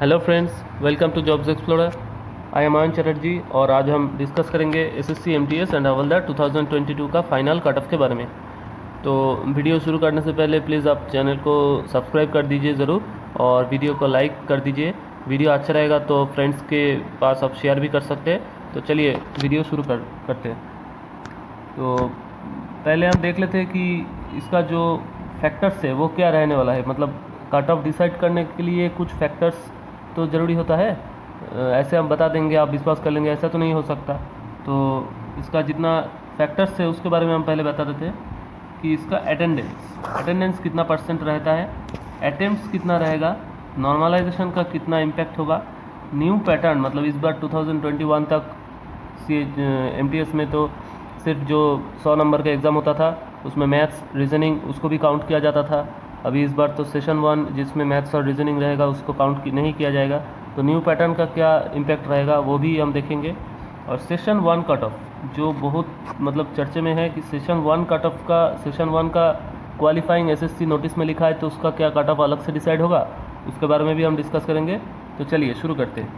Hello friends, welcome to jobs explorer. I am Ayan Chatterjee और आज हम डिस्कस करेंगे एसएससी एमटीएस एंड हवलदार 2022 का फाइनल कट ऑफ के बारे में। तो वीडियो शुरू करने से पहले प्लीज़ आप चैनल को सब्सक्राइब कर दीजिए ज़रूर और वीडियो को लाइक कर दीजिए। वीडियो अच्छा रहेगा तो फ्रेंड्स के पास आप शेयर भी कर सकते हैं। तो चलिए वीडियो शुरू करते हैं। तो पहले हम देख लेते हैं कि इसका जो फैक्टर्स है वो क्या रहने वाला है। मतलब कट ऑफ डिसाइड करने के लिए कुछ फैक्टर्स तो ज़रूरी होता है। ऐसे हम बता देंगे आप विश्वास कर लेंगे, ऐसा तो नहीं हो सकता। तो इसका जितना फैक्टर्स है उसके बारे में हम पहले बता देते हैं कि इसका अटेंडेंस कितना परसेंट रहता है, अटेम्प्ट्स कितना रहेगा, नॉर्मलाइजेशन का कितना इम्पैक्ट होगा, न्यू पैटर्न मतलब इस बार 2021 तक एमटीएस में तो सिर्फ जो 100 नंबर का एग्ज़ाम होता था उसमें मैथ्स रीजनिंग उसको भी काउंट किया जाता था। अभी इस बार तो सेशन 1 जिसमें मैथ्स और रीजनिंग रहेगा उसको काउंट नहीं किया जाएगा। तो न्यू पैटर्न का क्या इम्पैक्ट रहेगा वो भी हम देखेंगे। और सेशन 1 कट ऑफ जो बहुत मतलब चर्चे में है कि सेशन 1 कट ऑफ का सेशन 1 का क्वालिफाइंग एसएससी नोटिस में लिखा है तो उसका क्या कट ऑफ अलग से डिसाइड होगा, उसके बारे में भी हम डिस्कस करेंगे। तो चलिए शुरू करते हैं।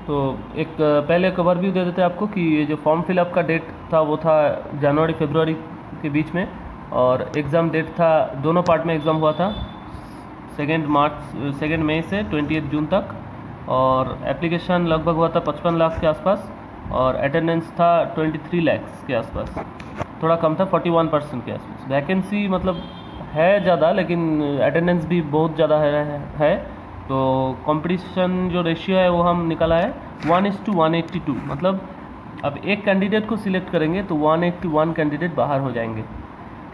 तो एक पहले एक ओवरव्यू दे देते हैं आपको कि ये जो फॉर्म फिलअप का डेट था वो था जनवरी फरवरी के बीच में, और एग्ज़ाम डेट था दोनों पार्ट में एग्ज़ाम हुआ था 2 मई से 28 जून तक, और एप्लीकेशन लगभग हुआ था 55 लाख के आसपास, और अटेंडेंस था 23 लाख के आसपास, थोड़ा कम था 41% के आसपास। वैकेंसी मतलब है ज़्यादा लेकिन अटेंडेंस भी बहुत ज़्यादा है। तो कंपटीशन जो रेशियो है वो हम निकाला है 1:182। मतलब अब एक कैंडिडेट को सिलेक्ट करेंगे तो 181 कैंडिडेट बाहर हो जाएंगे।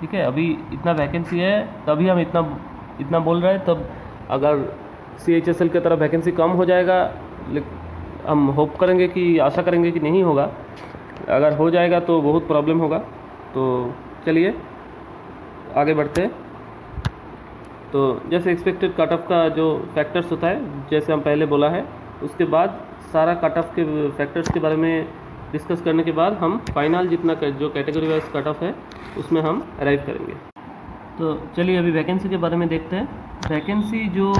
ठीक है, अभी इतना वैकेंसी है तभी हम इतना बोल रहे हैं। तब अगर CHSL की तरफ वैकेंसी कम हो जाएगा, हम होप करेंगे कि आशा करेंगे कि नहीं होगा। अगर हो जाएगा तो बहुत प्रॉब्लम होगा। तो चलिए आगे बढ़ते हैं। तो जैसे एक्सपेक्टेड कट ऑफ का जो फैक्टर्स होता है जैसे हम पहले बोला है, उसके बाद सारा कट ऑफ के फैक्टर्स के बारे में डिस्कस करने के बाद हम फाइनल जितना जो कैटेगरी वाइज कट ऑफ है उसमें हम अराइव करेंगे। तो चलिए अभी वैकेंसी के बारे में देखते हैं। वैकेंसी जो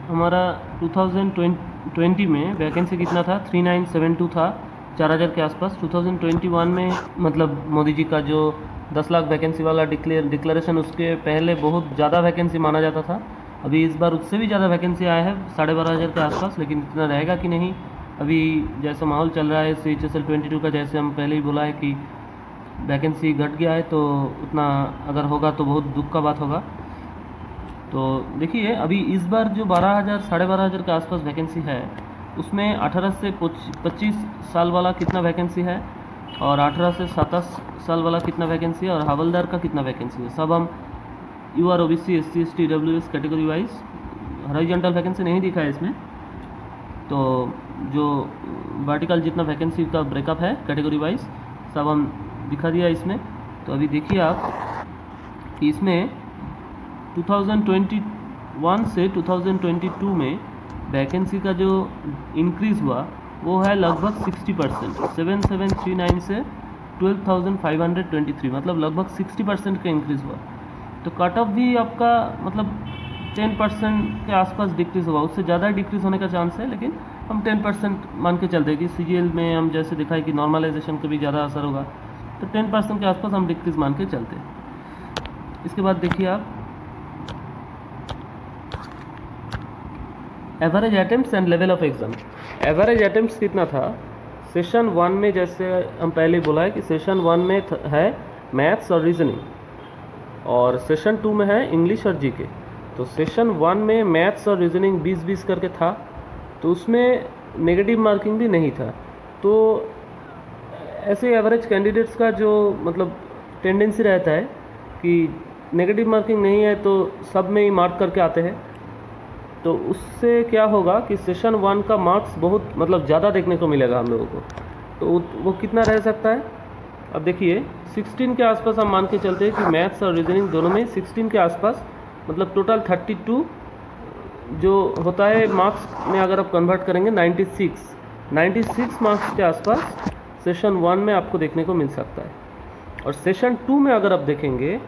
हमारा 2020 में वैकेंसी कितना था 3972 था, 4000 के आसपास। 2021 में मतलब मोदी जी का जो 10 लाख वैकेंसी वाला डिक्लेरेशन, उसके पहले बहुत ज़्यादा वैकेंसी माना जाता था। अभी इस बार उससे भी ज़्यादा वैकेंसी आया है 12,500 के आसपास, लेकिन इतना रहेगा कि नहीं अभी जैसा माहौल चल रहा है CHSL 22 का, जैसे हम पहले ही बोला है कि वैकेंसी घट गया है, तो उतना अगर होगा तो बहुत दुख का बात होगा। तो देखिए अभी इस बार जो 12,000 12,500 के आसपास वैकेंसी है उसमें 18 से 25 साल वाला कितना वैकेंसी है, और 18 से 27 साल वाला कितना वैकेंसी है, और हवलदार का कितना वैकेंसी है। सब हम UR OBC SC ST EWS category wise, horizontal vacancy नहीं दिखा है इसमें। तो जो वर्टिकल जितना वैकेंसी का ब्रेकअप है कैटेगरी वाइज सब हम दिखा दिया इसमें। तो अभी देखिए आप कि इसमें 2021 से 2022 में वैकेंसी का जो इंक्रीज़ हुआ वो है लगभग 60%, 7739 से 12,523, मतलब लगभग 60% का इंक्रीज़ हुआ। तो कट ऑफ भी आपका मतलब 10% के आसपास डिक्रीज़ होगा, उससे ज़्यादा डिक्रीज़ होने का चांस है, लेकिन हम 10% मान के चलते हैं कि CGL में हम जैसे दिखा है कि नॉर्मलाइजेशन का भी ज़्यादा असर होगा, तो 10% के आसपास हम डिक्रीज़ मान के चलते हैं। इसके बाद देखिए आप average attempts and level of exam. Average attempts कितना था सेशन 1 में, जैसे हम पहले बोला है कि सेशन 1 में है मैथ्स और रीजनिंग, और सेशन 2 में है इंग्लिश और जीके। तो सेशन 1 में मैथ्स और रीजनिंग 20-20 करके था, तो उसमें नेगेटिव मार्किंग भी नहीं था। तो ऐसे एवरेज कैंडिडेट्स का जो मतलब टेंडेंसी रहता है कि नेगेटिव मार्किंग नहीं है तो सब में ही मार्क करके आते हैं। तो उससे क्या होगा कि सेशन 1 का मार्क्स बहुत मतलब ज़्यादा देखने को मिलेगा हम लोगों को। तो वो कितना रह सकता है, अब देखिए 16 के आसपास हम मान के चलते हैं कि मैथ्स और रीजनिंग दोनों में 16 के आसपास, मतलब टोटल 32 जो होता है मार्क्स में अगर आप कन्वर्ट करेंगे 96 मार्क्स के आसपास सेशन 1 में आपको देखने को मिल सकता है। और सेशन 2 में अगर आप देखेंगे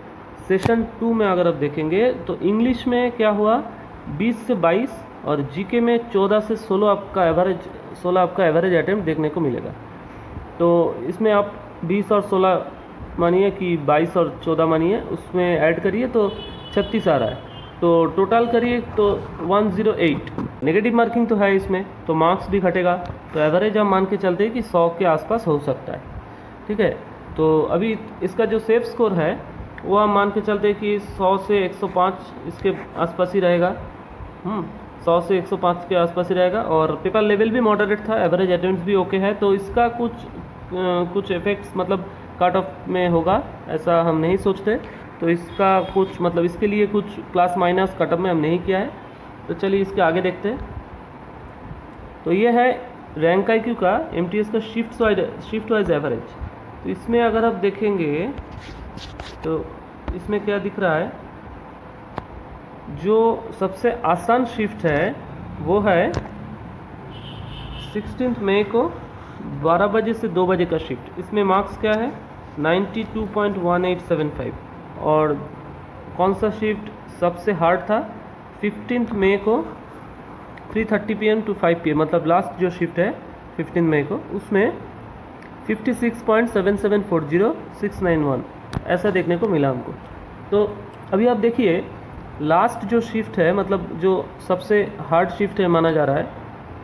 सेशन 2 में अगर आप देखेंगे तो इंग्लिश में क्या हुआ, 20 से 22 और जीके में 14 से 16 आपका एवरेज अटेम्प्ट देखने को मिलेगा। तो इसमें आप 20 और 16 मानिए कि 22 और 14 मानिए, उसमें ऐड करिए तो 36 आ रहा है, तो टोटल करिए तो 108। नेगेटिव मार्किंग तो है इसमें, तो मार्क्स भी घटेगा, तो एवरेज हम मान के चलते हैं कि 100 के आसपास हो सकता है। ठीक है, तो अभी इसका जो सेफ स्कोर है वो हम मान के चलते हैं कि 100 से 105 इसके आसपास ही रहेगा। 100 से 105 के आसपास ही रहेगा, और पेपर लेवल भी मॉडरेट था, एवरेज अटेम्प्ट्स भी ओके है, तो इसका कुछ इफेक्ट्स मतलब कट ऑफ में होगा ऐसा हम नहीं सोचते। तो इसका कुछ मतलब इसके लिए कुछ प्लस माइनस कट ऑफ में हम नहीं किया है। तो चलिए इसके आगे देखते हैं। तो ये है रैंक IQ का MTS का शिफ्ट वाइज एवरेज। तो इसमें अगर आप देखेंगे तो इसमें क्या दिख रहा है, जो सबसे आसान शिफ्ट है वो है 16 मई को 12 बजे से 2 बजे का शिफ्ट। इसमें मार्क्स क्या है, 92.1875। और कौन सा शिफ्ट सबसे हार्ड था, 15 मई को 3:30 PM to 5 PM, मतलब लास्ट जो शिफ्ट है 15 मई को, उसमें 56.7740 691 ऐसा देखने को मिला हमको। तो अभी आप देखिए लास्ट जो शिफ्ट है, मतलब जो सबसे हार्ड शिफ्ट है माना जा रहा है,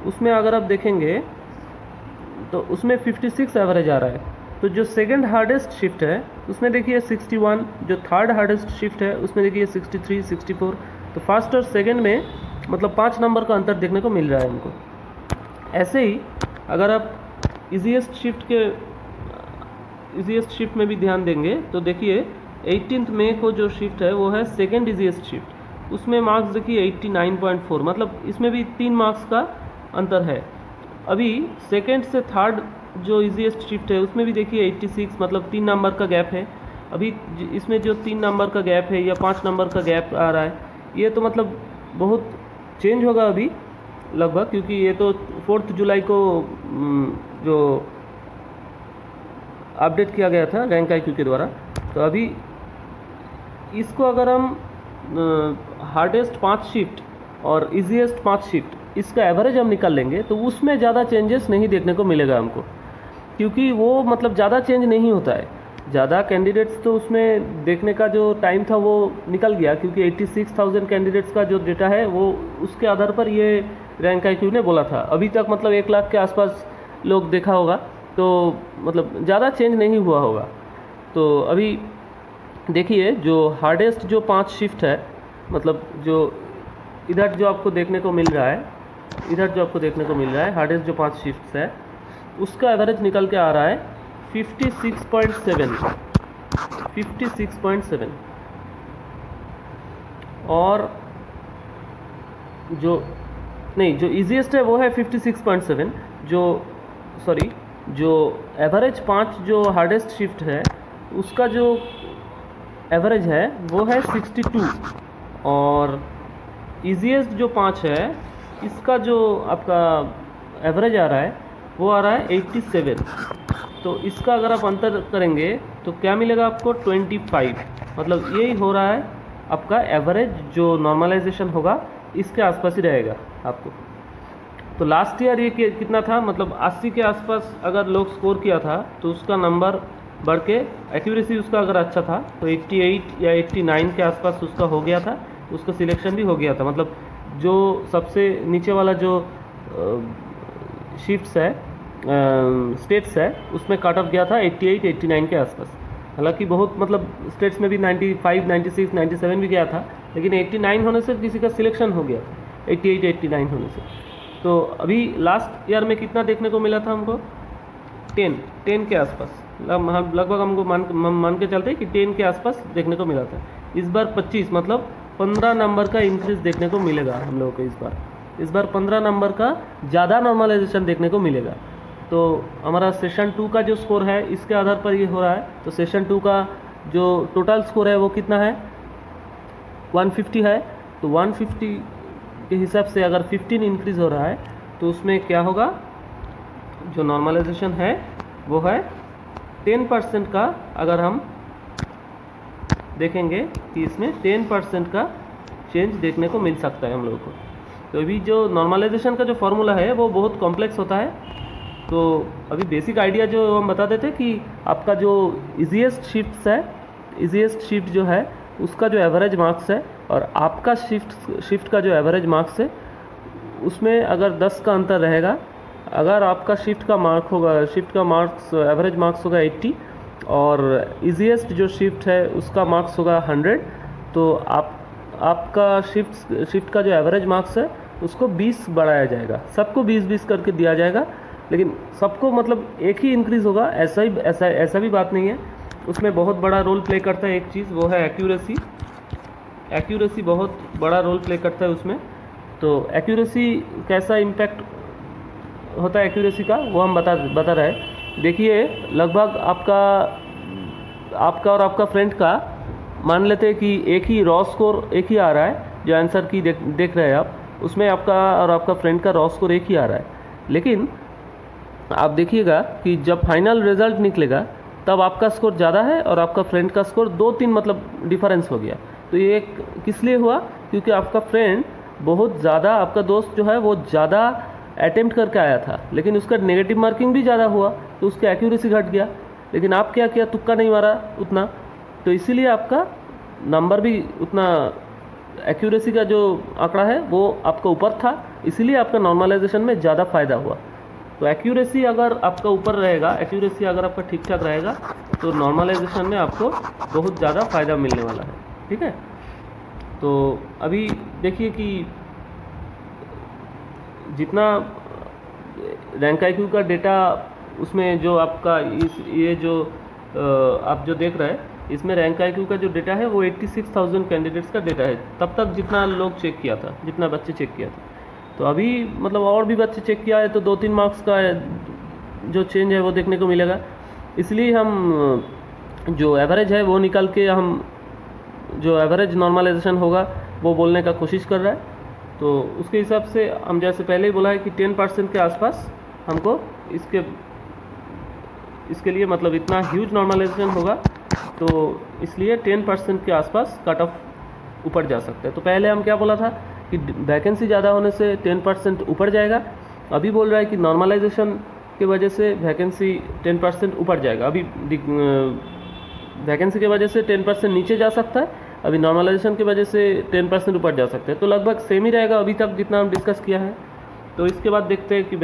उसमें अगर आप देखेंगे तो उसमें 56 एवरेज आ रहा है। तो जो सेकंड हार्डेस्ट शिफ्ट है उसमें देखिए 61, जो थर्ड हार्डेस्ट शिफ्ट है उसमें देखिए 63, 64। तो फर्स्ट और सेकंड में मतलब 5 नंबर का अंतर देखने को मिल रहा है हमको। ऐसे ही अगर आप इजीएस्ट शिफ्ट में भी ध्यान देंगे तो देखिए 18 मई को जो शिफ्ट है वो है सेकंड इजीएस्ट शिफ्ट। उसमें मार्क्स देखिए 89.4, मतलब इसमें भी 3 मार्क्स का अंतर है। अभी सेकंड से थर्ड जो इजीएस्ट शिफ्ट है उसमें भी देखिए 86, मतलब 3 नंबर का गैप है। अभी इसमें जो 3 नंबर का गैप है या 5 नंबर का गैप आ रहा है, ये तो मतलब बहुत चेंज होगा अभी लगभग, क्योंकि ये तो 4 जुलाई को जो अपडेट किया गया था रैंक IQ के द्वारा। तो अभी इसको अगर हम हार्डेस्ट 5 शिफ्ट और इजीएस्ट 5 शिफ्ट इसका एवरेज हम निकाल लेंगे तो उसमें ज़्यादा चेंजेस नहीं देखने को मिलेगा हमको, क्योंकि वो मतलब ज़्यादा चेंज नहीं होता है। ज़्यादा कैंडिडेट्स तो उसमें देखने का जो टाइम था वो निकल गया, क्योंकि 86,000 कैंडिडेट्स का जो डेटा है वो उसके आधार पर ये रैंक IQ ने बोला था। अभी तक मतलब 1 लाख के आसपास लोग देखा होगा, तो मतलब ज़्यादा चेंज नहीं हुआ होगा। तो अभी देखिए जो हार्डेस्ट जो 5 शिफ्ट है, मतलब जो इधर जो आपको देखने को मिल रहा है, हार्डेस्ट जो 5 शिफ्ट्स है उसका एवरेज निकल के आ रहा है 56.7। और जो इजीएस्ट है वो है 56.7। जो एवरेज 5 जो हार्डेस्ट शिफ्ट है उसका जो एवरेज है वो है 62, और इजीएस्ट जो 5 है इसका जो आपका एवरेज आ रहा है वो आ रहा है 87। तो इसका अगर आप अंतर करेंगे तो क्या मिलेगा आपको, 25। मतलब यही हो रहा है आपका एवरेज, जो नॉर्मलाइजेशन होगा इसके आसपास ही रहेगा आपको। तो लास्ट ईयर ये कितना था, मतलब 80 के आसपास अगर लोग स्कोर किया था तो उसका नंबर बढ़ के एक्यूरेसी उसका अगर अच्छा था तो 88 या 89 के आसपास उसका हो गया था, उसका सिलेक्शन भी हो गया था। मतलब जो सबसे नीचे वाला जो शिफ्ट्स है स्टेट्स है उसमें कट ऑफ गया था 88, 89 के आसपास। हालांकि बहुत मतलब स्टेट्स में भी 95, 96, 97 भी गया था, लेकिन 89 होने से किसी का सिलेक्शन हो गया था, 88, 89 होने से। तो अभी लास्ट ईयर में कितना देखने को मिला था हमको, 10 के आसपास, लगभग हमको मान के चलते हैं कि 10 के आसपास देखने को मिला था। इस बार 25, मतलब 15 नंबर का इंक्रीज देखने को मिलेगा हम लोगों को। इस बार 15 नंबर का ज़्यादा नॉर्मलाइजेशन देखने को मिलेगा। तो हमारा सेशन 2 का जो स्कोर है इसके आधार पर ये हो रहा है। तो सेशन 2 का जो टोटल स्कोर है वो कितना है, 150 है। तो 150 के हिसाब से अगर 15 इंक्रीज़ हो रहा है तो उसमें क्या होगा, जो नॉर्मलाइजेशन है वो है 10% का। अगर हम देखेंगे कि इसमें 10% का चेंज देखने को मिल सकता है हम लोगों को। तो अभी जो नॉर्मलाइजेशन का जो फॉर्मूला है वो बहुत कॉम्प्लेक्स होता है। तो अभी बेसिक आइडिया जो हम बता देते कि आपका जो इजीएस्ट शिफ्ट जो है उसका जो एवरेज मार्क्स है और आपका शिफ्ट का जो एवरेज मार्क्स है उसमें अगर 10 का अंतर रहेगा, अगर आपका शिफ्ट का मार्क्स एवरेज मार्क्स होगा 80 और इजीएस्ट जो शिफ्ट है उसका मार्क्स होगा 100, तो आपका शिफ्ट का जो एवरेज मार्क्स है उसको 20 बढ़ाया जाएगा। सबको 20-20 करके दिया जाएगा, लेकिन सबको मतलब एक ही इंक्रीज़ होगा ऐसा भी बात नहीं है। उसमें बहुत बड़ा रोल प्ले करता है एक चीज़, वो है एक्यूरेसी बहुत बड़ा रोल प्ले करता है उसमें। तो एक्यूरेसी कैसा इम्पैक्ट होता है एक्यूरेसी का वो हम बता रहे हैं। देखिए लगभग आपका और आपका फ्रेंड का मान लेते हैं कि एक ही रॉ स्कोर एक ही आ रहा है, जो आंसर की देख रहे हैं आप, उसमें आपका और आपका फ्रेंड का रॉ स्कोर एक ही आ रहा है। लेकिन आप देखिएगा कि जब फाइनल रिजल्ट निकलेगा तब आपका स्कोर ज़्यादा है और आपका फ्रेंड का स्कोर 2-3 मतलब डिफरेंस हो गया। तो ये किस लिए हुआ? क्योंकि आपका फ्रेंड बहुत ज़्यादा, आपका दोस्त जो है वो ज़्यादा अटेम्प्ट करके आया था, लेकिन उसका नेगेटिव मार्किंग भी ज़्यादा हुआ तो उसकी एक्यूरेसी घट गया। लेकिन आप क्या किया, तुक्का नहीं मारा उतना, तो इसीलिए आपका नंबर भी उतना, एक्यूरेसी का जो आंकड़ा है वो आपका ऊपर था, इसीलिए आपका नॉर्मलाइजेशन में ज़्यादा फ़ायदा हुआ। तो एक्यूरेसी अगर आपका ऊपर रहेगा, एक्यूरेसी अगर आपका ठीक ठाक रहेगा तो नॉर्मलाइजेशन में आपको बहुत ज़्यादा फ़ायदा मिलने वाला है। ठीक है, तो अभी देखिए कि जितना रैंक आईक्यू का डेटा उसमें जो आपका ये जो आप जो देख रहे हैं इसमें रैंक आईक्यू का जो डेटा है वो 86,000 कैंडिडेट्स का डेटा है, तब तक जितना लोग चेक किया था, जितना बच्चे चेक किया था। तो अभी मतलब और भी बच्चे चेक किया है तो 2-3 मार्क्स का जो चेंज है वो देखने को मिलेगा। इसलिए हम जो एवरेज है वो निकाल के हम जो एवरेज नॉर्मलाइजेशन होगा वो बोलने का कोशिश कर रहा है। तो उसके हिसाब से हम जैसे पहले ही बोला है कि 10% के आसपास हमको इसके लिए मतलब इतना ह्यूज नॉर्मलाइजेशन होगा, तो इसलिए 10% के आसपास कट ऑफ ऊपर जा सकता है। तो पहले हम क्या बोला था कि वैकेंसी ज़्यादा होने से 10% ऊपर जाएगा, अभी बोल रहा है कि नॉर्मलाइजेशन की वजह से वैकेंसी 10% ऊपर जाएगा। अभी वैकेंसी की वजह से 10% नीचे जा सकता है, अभी नॉर्मलाइजेशन की वजह से 10% ऊपर जा सकते हैं। तो लगभग सेम ही रहेगा अभी तक जितना हम डिस्कस किया है। तो इसके बाद देखते हैं कि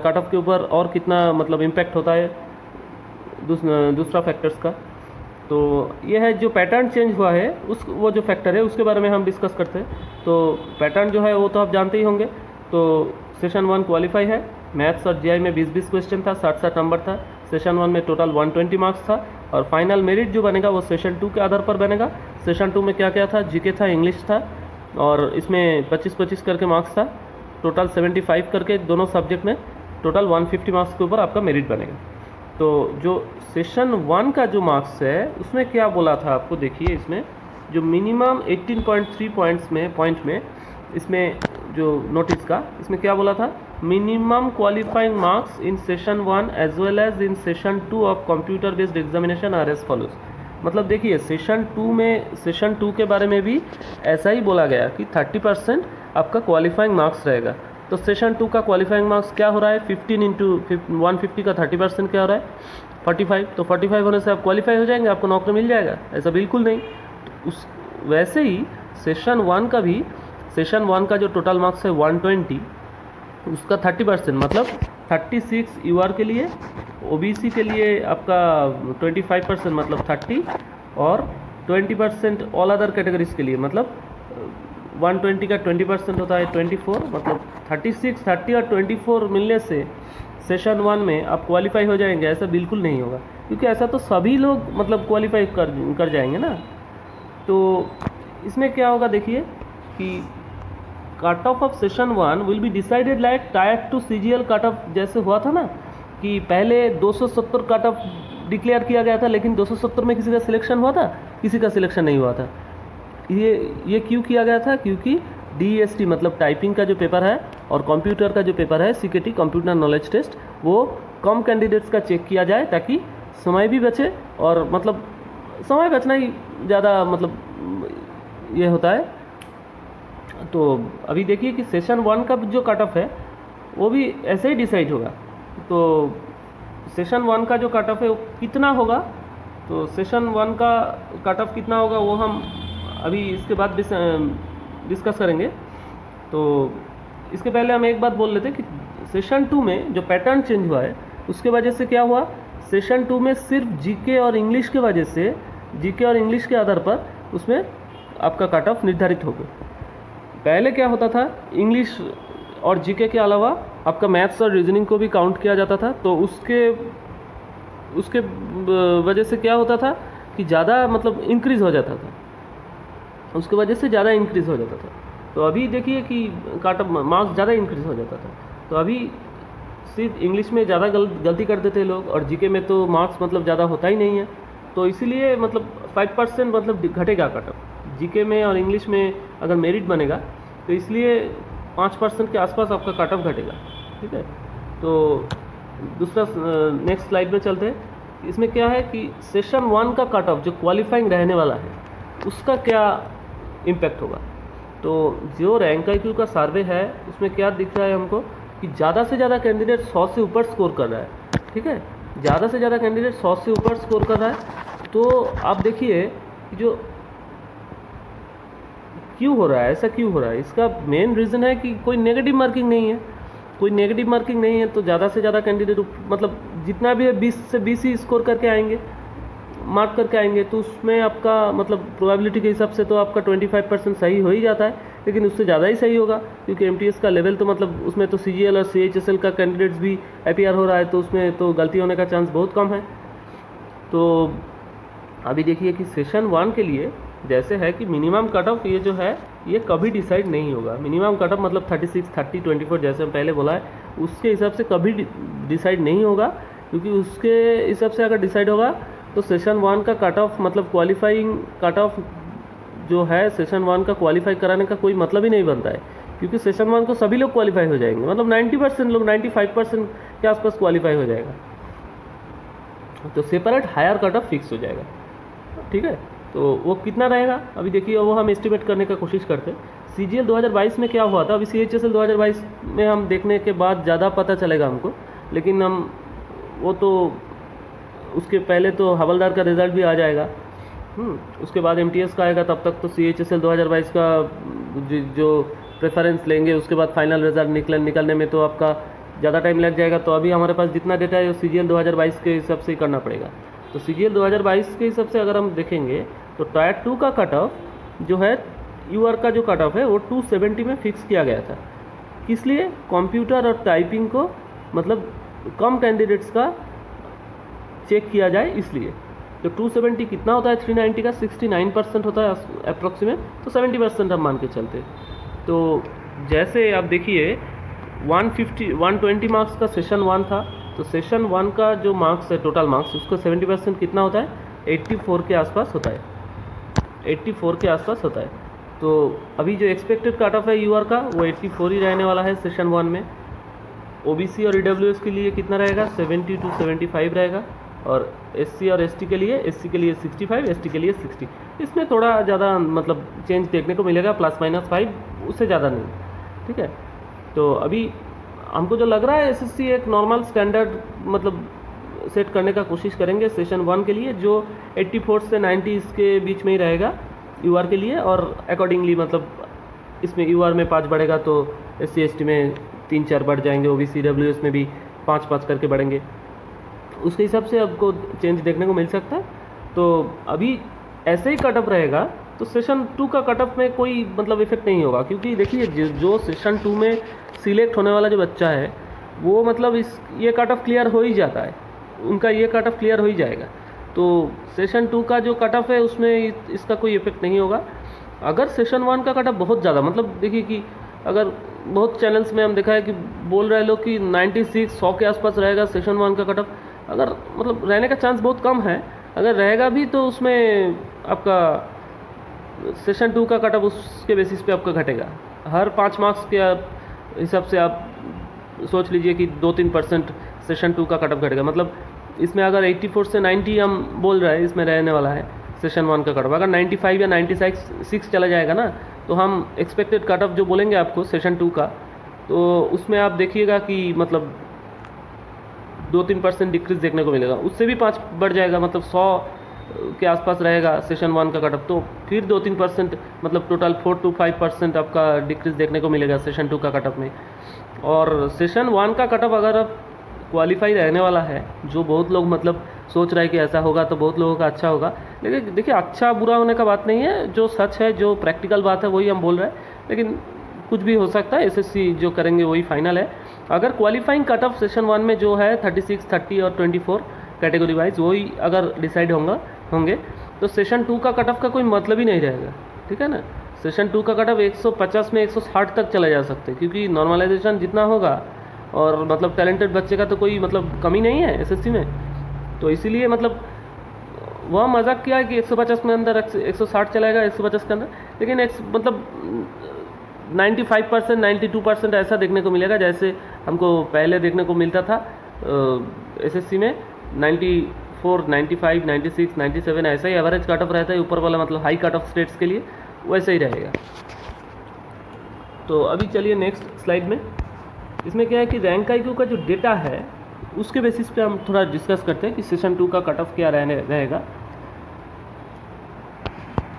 कट ऑफ के ऊपर और कितना मतलब इम्पैक्ट होता है दूसरा फैक्टर्स का। तो ये है जो पैटर्न चेंज हुआ है वो जो फैक्टर है उसके बारे में हम डिस्कस करते हैं। तो पैटर्न जो है वो तो आप जानते ही होंगे। तो सेशन 1 क्वालिफाई है, मैथ्स और जीआई में 20-20 क्वेश्चन था, 60-60 नंबर था। सेशन 1 में टोटल 120 मार्क्स था और फाइनल मेरिट जो बनेगा वो सेशन 2 के आधार पर बनेगा। सेशन 2 में क्या क्या था, जीके था, इंग्लिश था और इसमें 25-25 करके मार्क्स था, टोटल 75 करके दोनों सब्जेक्ट में टोटल 150 मार्क्स के ऊपर आपका मेरिट बनेगा। तो जो सेशन 1 का जो मार्क्स है उसमें क्या बोला था आपको, देखिए इसमें जो मिनिमम 18.3 पॉइंट में इसमें जो नोटिस का इसमें क्या बोला था, minimum qualifying marks in session 1 as well as in session 2 of computer based examination are as follows. मतलब देखिए सेशन 2 के बारे में भी ऐसा ही बोला गया कि 30% आपका क्वालिफाइंग मार्क्स रहेगा। तो सेशन 2 का क्वालिफाइंग मार्क्स क्या हो रहा है, 15 इंटू 150 का 30% क्या हो रहा है, 45। तो 45 होने से आप क्वालिफाई हो जाएंगे, आपको नौकरी मिल जाएगा, ऐसा बिल्कुल नहीं। तो वैसे ही सेशन 1 का जो टोटल मार्क्स है 120, उसका 30% मतलब 36 यूआर के लिए, ओबीसी के लिए आपका 25% मतलब 30 और 20% ऑल अदर कैटेगरीज के लिए मतलब 120 का 20% होता है 24, मतलब 36, 30 और 24 मिलने से सेशन 1 में आप क्वालिफाई हो जाएंगे, ऐसा बिल्कुल नहीं होगा। क्योंकि ऐसा तो सभी लोग मतलब क्वालिफाई कर जाएंगे ना। तो इसमें क्या होगा देखिए कि cut off session 1 will be decided like tyre 2 CGL cut off जैसे हुआ था ना, कि पहले 270 कट ऑफ डिक्लेयर किया गया था, लेकिन 270 में किसी का सिलेक्शन हुआ था, किसी का सिलेक्शन नहीं हुआ था। ये क्यों किया गया था, क्योंकि DST मतलब टाइपिंग का जो पेपर है और कंप्यूटर का जो पेपर है CKT कंप्यूटर नॉलेज टेस्ट, वो कम कैंडिडेट्स का चेक किया जाए ताकि समय भी बचे और मतलब समय बचना ही ज़्यादा मतलब ये होता है। तो अभी देखिए कि सेशन 1 का जो कट ऑफ है वो भी ऐसे ही डिसाइड होगा। तो सेशन 1 का जो कट ऑफ है वो कितना होगा, तो सेशन 1 का कट ऑफ कितना होगा वो हम अभी इसके बाद डिस्कस करेंगे। तो इसके पहले हम एक बात बोल लेते हैं कि सेशन 2 में जो पैटर्न चेंज हुआ है उसके वजह से क्या हुआ, सेशन 2 में सिर्फ जीके और इंग्लिश के वजह से, जीके और इंग्लिश के आधार पर उसमें आपका कट ऑफ निर्धारित हो गया। पहले क्या होता था, इंग्लिश और जीके के अलावा आपका मैथ्स और रीजनिंग को भी काउंट किया जाता था। तो उसके वजह से क्या होता था कि ज़्यादा मतलब इंक्रीज़ हो जाता था, उसके वजह से ज़्यादा इंक्रीज़ हो जाता था। तो अभी देखिए कि कट ऑफ मार्क्स ज़्यादा इंक्रीज़ हो जाता था। तो अभी सिर्फ इंग्लिश में ज़्यादा गलती करते थे लोग, और जीके में तो मार्क्स मतलब ज़्यादा होता ही नहीं है। तो इसीलिए मतलब 5% मतलब घटेगा कट ऑफ जीके में और इंग्लिश में अगर मेरिट बनेगा, तो इसलिए 5% के आसपास आपका कट ऑफ घटेगा। ठीक है, तो दूसरा नेक्स्ट स्लाइड में चलते हैं। इसमें क्या है कि सेशन 1 का कट ऑफ जो क्वालिफाइंग रहने वाला है उसका क्या इम्पैक्ट होगा। तो जो रैंक IQ का सर्वे है उसमें क्या दिख रहा है हमको कि ज़्यादा से ज़्यादा कैंडिडेट 100 से ऊपर स्कोर कर रहा है। ठीक है, ज़्यादा से ज़्यादा कैंडिडेट 100 से ऊपर स्कोर कर रहा है। तो आप देखिए कि जो क्यों हो रहा है, ऐसा क्यों हो रहा है, इसका मेन रीज़न है कि कोई नेगेटिव मार्किंग नहीं है। कोई नेगेटिव मार्किंग नहीं है तो ज़्यादा से ज़्यादा कैंडिडेट मतलब जितना भी है 20 से 20 ही स्कोर करके आएंगे, मार्क करके आएंगे। तो उसमें आपका मतलब प्रोबेबिलिटी के हिसाब से तो आपका 25% सही हो ही जाता है, लेकिन उससे ज़्यादा ही सही होगा क्योंकि MTS का लेवल तो मतलब उसमें तो CGL और CHSL का कैंडिडेट्स भी APR हो रहा है, तो उसमें तो गलती होने का चांस बहुत कम है। तो अभी देखिए कि सेशन 1 के लिए जैसे है कि मिनिमम कट ऑफ ये जो है ये कभी डिसाइड नहीं होगा। मिनिमम कट ऑफ मतलब 36, 30, 24 जैसे हम पहले बोला है, उसके हिसाब से कभी डिसाइड नहीं होगा, क्योंकि उसके हिसाब से अगर डिसाइड होगा तो सेशन 1 का कट ऑफ मतलब क्वालिफाइंग कट ऑफ जो है सेशन 1 का क्वालिफाई कराने का कोई मतलब ही नहीं बनता है, क्योंकि सेशन 1 को सभी लोग क्वालिफाई हो जाएंगे, मतलब 90% लोग 95% के आसपास क्वालिफाई हो जाएगा। तो separate higher cut off fix हो जाएगा। ठीक है, तो वो कितना रहेगा अभी देखिए, वो हम एस्टिमेट करने का कोशिश करते हैं। CGL 2022 में क्या हुआ था, अभी CHSL 2022 में हम देखने के बाद ज़्यादा पता चलेगा हमको, लेकिन हम वो तो उसके पहले तो हवलदार का रिज़ल्ट भी आ जाएगा, उसके बाद MTS का आएगा, तब तक तो CHSL 2022 का जो प्रेफरेंस लेंगे उसके बाद फाइनल रिज़ल्ट निकलने में तो आपका ज़्यादा टाइम लग जाएगा। तो अभी हमारे पास जितना डेटा है वो CGL 2022 के हिसाब से ही करना पड़ेगा। तो CGL 2022 के हिसाब से अगर हम देखेंगे तो टायर 2 का कट ऑफ जो है UR का जो कट ऑफ है वो 270 में फिक्स किया गया था। किस लिए, कंप्यूटर और टाइपिंग को मतलब कम कैंडिडेट्स का चेक किया जाए इसलिए। तो 270 कितना होता है 390 का, 69% होता है अप्रॉक्सीमेट, तो 70% हम मान के चलते। तो जैसे आप देखिए 120 मार्क्स का सेशन 1 था, तो सेशन 1 का जो मार्क्स है टोटल मार्क्स उसका 70% कितना होता है, 84 के आसपास होता है, 84 के आसपास होता है। तो अभी जो एक्सपेक्टेड कट ऑफ है UR का वो 84 ही रहने वाला है सेशन 1 में। OBC और EWS के लिए कितना रहेगा, 70 to 75 रहेगा, और SC और ST के लिए 65, ST के लिए 60। इसमें थोड़ा ज़्यादा मतलब चेंज देखने को मिलेगा, ±5, उससे ज़्यादा नहीं। ठीक है, तो अभी हमको जो लग रहा है SSC एक नॉर्मल स्टैंडर्ड मतलब सेट करने का कोशिश करेंगे सेशन 1 के लिए, जो 84 से 90 इसके बीच में ही रहेगा UR के लिए, और अकॉर्डिंगली मतलब इसमें UR में 5 बढ़ेगा तो SC ST में 3-4 बढ़ जाएंगे, OBC EWS में भी 5-5 करके बढ़ेंगे, उसके हिसाब से आपको चेंज देखने को मिल सकता है। तो अभी ऐसे ही कट ऑफ रहेगा तो सेशन 2 का कट ऑफ में कोई मतलब इफेक्ट नहीं होगा, क्योंकि देखिए जो सेशन 2 में सिलेक्ट होने वाला जो बच्चा है वो मतलब ये कट ऑफ क्लियर हो ही जाता है, उनका ये कट ऑफ क्लियर हो ही जाएगा। तो सेशन 2 का जो कट ऑफ है उसमें इसका कोई इफेक्ट नहीं होगा। अगर सेशन 1 का कट ऑफ बहुत ज़्यादा मतलब देखिए कि अगर बहुत चैनल्स में हम देखा है कि बोल रहे लोग कि 96, 100 के आसपास रहेगा सेशन 1 का कट ऑफ, अगर मतलब रहने का चांस बहुत कम है, अगर रहेगा भी तो उसमें आपका सेशन 2 का कट ऑफ उसके बेसिस पे आपका घटेगा। हर 5 मार्क्स के हिसाब से आप सोच लीजिए कि 2-3% सेशन 2 का कट ऑफ घटेगा। मतलब इसमें अगर 84 से 90 हम बोल रहे हैं इसमें रहने वाला है सेशन 1 का कट ऑफ। अगर 95 या 96 चला जाएगा ना, तो हम एक्सपेक्टेड कट ऑफ जो बोलेंगे आपको सेशन 2 का, तो उसमें आप देखिएगा कि मतलब 2-3% डिक्रीज देखने को मिलेगा। उससे भी 5 बढ़ जाएगा, मतलब 100 के आसपास रहेगा सेशन 1 का कट ऑफ, तो फिर 2-3% मतलब टोटल 4-5% आपका डिक्रीज देखने को मिलेगा सेशन 2 का कट ऑफ में। और सेशन 1 का कट ऑफ अगर आप क्वालिफाई रहने वाला है, जो बहुत लोग मतलब सोच रहे हैं कि ऐसा होगा तो बहुत लोगों का अच्छा होगा, लेकिन देखिए अच्छा बुरा होने का बात नहीं है, जो सच है जो प्रैक्टिकल बात है वही हम बोल रहे हैं, लेकिन कुछ भी हो सकता है। एसएससी जो करेंगे वही फाइनल है। अगर क्वालिफाइंग कट ऑफ सेशन 1 में जो है 36, 30 और 24 कैटेगरी वाइज वही अगर डिसाइड होंगे तो सेशन 2 का कट ऑफ का कोई मतलब ही नहीं रहेगा, ठीक है ना। सेशन 2 का कट ऑफ 150 में 160 तक चला जा सकते हैं, क्योंकि नॉर्मलाइजेशन जितना होगा और मतलब टैलेंटेड बच्चे का तो कोई मतलब कमी नहीं है एसएससी में, तो इसीलिए मतलब वह मजाक किया कि 150 में अंदर 160 चलाएगा 150 के अंदर, लेकिन मतलब 95%, 92% ऐसा देखने को मिलेगा जैसे हमको पहले देखने को मिलता था एसएससी में। 94, 95, 96, 97 ऐसा ही एवरेज कट ऑफ रहता है ऊपर वाला, मतलब हाई कट ऑफ स्टेट्स के लिए वैसे ही रहेगा। तो अभी चलिए नेक्स्ट स्लाइड में। इसमें क्या है कि रैंक आईक्यू का जो डेटा है उसके बेसिस पे हम थोड़ा डिस्कस करते हैं कि सेशन 2 का कट ऑफ क्या रहेगा।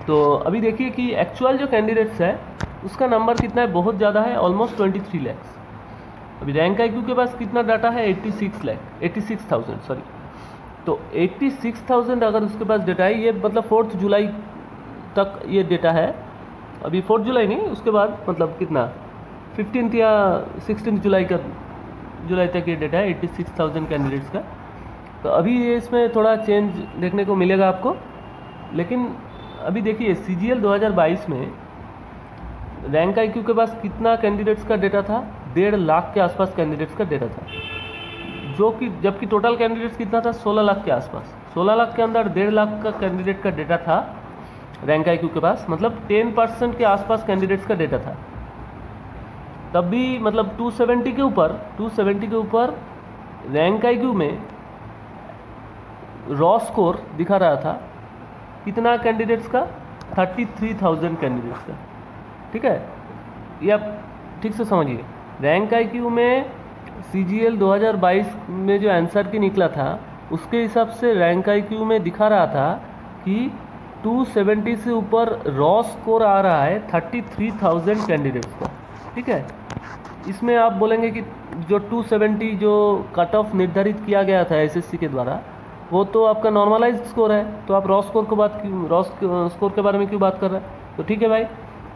तो अभी देखिए कि एक्चुअल जो कैंडिडेट्स है उसका नंबर कितना है, बहुत ज़्यादा है, ऑलमोस्ट 23 लैक्स। अभी रैंक आईक्यू के पास कितना डाटा है, 86,000 सॉरी। तो 86,000 अगर उसके पास डेटा है, ये मतलब 4 जुलाई तक ये डेटा है। अभी 4 जुलाई नहीं, उसके बाद मतलब कितना 15 या 16 जुलाई तक ये डेटा है 86,000 कैंडिडेट्स का। तो अभी ये इसमें थोड़ा चेंज देखने को मिलेगा आपको, लेकिन अभी देखिए CGL 2022 में रैंक आईक्यू के पास कितना कैंडिडेट्स का डेटा था, 1.5 लाख के आसपास कैंडिडेट्स का डेटा था, जो कि जबकि टोटल कैंडिडेट्स कितना था 16 लाख के आसपास। 16 लाख के अंदर 1.5 लाख का कैंडिडेट का डेटा था रैंक आईक्यू के पास, मतलब 10% के आसपास कैंडिडेट्स का डेटा था। तब भी मतलब 270 के ऊपर रैंक आईक्यू में रॉ स्कोर दिखा रहा था कितना कैंडिडेट्स का, 33,000 कैंडिडेट्स का, ठीक है। ये आप ठीक से समझिए, रैंक आईक्यू में CGL 2022 में जो आंसर की निकला था उसके हिसाब से रैंक आईक्यू में दिखा रहा था कि 270 से ऊपर रॉ स्कोर आ रहा है 33,000 कैंडिडेट्स का, ठीक है। इसमें आप बोलेंगे कि जो 270 जो कट ऑफ निर्धारित किया गया था एसएससी के द्वारा, वो तो आपका नॉर्मलाइज्ड स्कोर है, तो आप रॉ स्कोर स्कोर के बारे में क्यों बात कर रहे हैं। तो ठीक है भाई,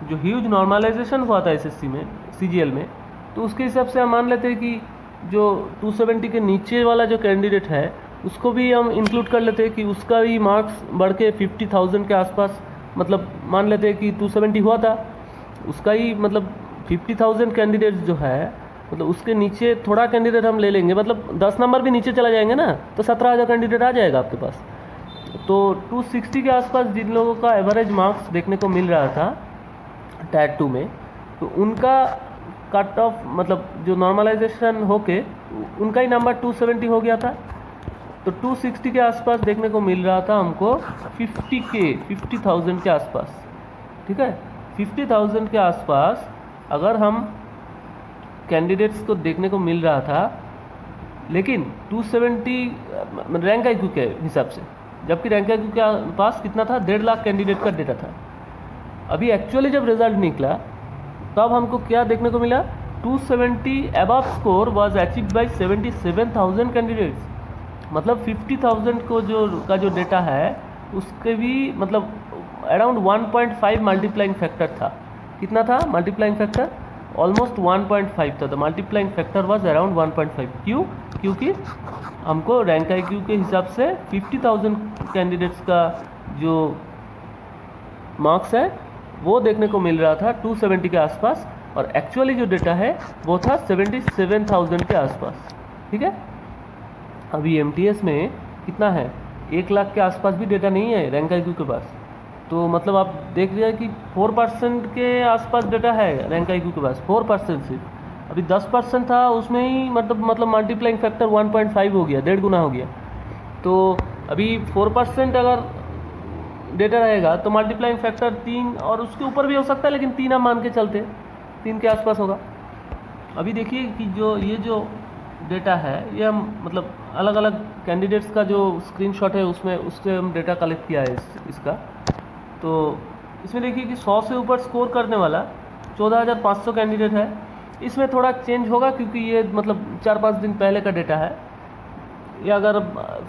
जो ह्यूज नॉर्मलाइजेशन हुआ था एसएससी में CGL में, तो उसके हिसाब से हम मान लेते हैं कि जो 270 के नीचे वाला जो कैंडिडेट है उसको भी हम इंक्लूड कर लेते हैं कि उसका भी मार्क्स बढ़ के 50,000 के आसपास, मतलब मान लेते हैं कि 270 हुआ था, उसका ही मतलब 50,000 कैंडिडेट्स जो है, मतलब उसके नीचे थोड़ा कैंडिडेट हम ले लेंगे, मतलब 10 नंबर भी नीचे चला जाएंगे ना, तो 17,000 कैंडिडेट आ जाएगा आपके पास। तो 260 के आसपास जिन लोगों का एवरेज मार्क्स देखने को मिल रहा था टैट 2 में, तो उनका कट ऑफ मतलब जो नॉर्मलाइजेशन होके उनका ही नंबर 270 हो गया था। तो 260 के आसपास देखने को मिल रहा था हमको 50,000 के आसपास, ठीक है। 50,000 के आसपास अगर हम कैंडिडेट्स को देखने को मिल रहा था, लेकिन 270 रैंक आईक्यू के हिसाब से, जबकि रैंक आईक्यू के पास कितना था, 1.5 लाख कैंडिडेट का डेटा था। अभी एक्चुअली जब रिजल्ट निकला तब हमको क्या देखने को मिला, 270 above score was achieved by 77,000 candidates, मतलब 50,000 को जो डेटा है उसके भी मतलब अराउंड 1.5 मल्टीप्लाइंग फैक्टर था। कितना था मल्टीप्लाइंग फैक्टर, ऑलमोस्ट 1.5 था। The multiplying factor was around 1.5। क्यों, क्योंकि हमको रैंक आईक्यू के हिसाब से 50,000 कैंडिडेट्स का जो मार्क्स है वो देखने को मिल रहा था 270 के आसपास, और एक्चुअली जो डेटा है वो था 77,000 के आसपास, ठीक है। अभी MTS में कितना है, 1 लाख के आसपास भी डेटा नहीं है रैंक आईक्यू के पास। तो मतलब आप देख रहे हैं कि 4% के आसपास डेटा है रैंक आईक्यू के पास, 4% सिर्फ। अभी 10% था, उसमें ही मतलब मल्टीप्लाइंग फैक्टर 1.5 हो गया, 1.5 गुना हो गया। तो अभी 4% अगर डेटा रहेगा तो मल्टीप्लाइंग फैक्टर 3 और उसके ऊपर भी हो सकता है, लेकिन 3 हम मान के चलते, 3 के आसपास होगा। अभी देखिए कि ये जो डेटा है ये हम मतलब अलग अलग कैंडिडेट्स का जो स्क्रीनशॉट है उसमें उससे हम डेटा कलेक्ट किया है इसका। तो इसमें देखिए कि 100 से ऊपर स्कोर करने वाला 14,500 कैंडिडेट है। इसमें थोड़ा चेंज होगा क्योंकि ये मतलब 4-5 दिन पहले का डेटा है। या अगर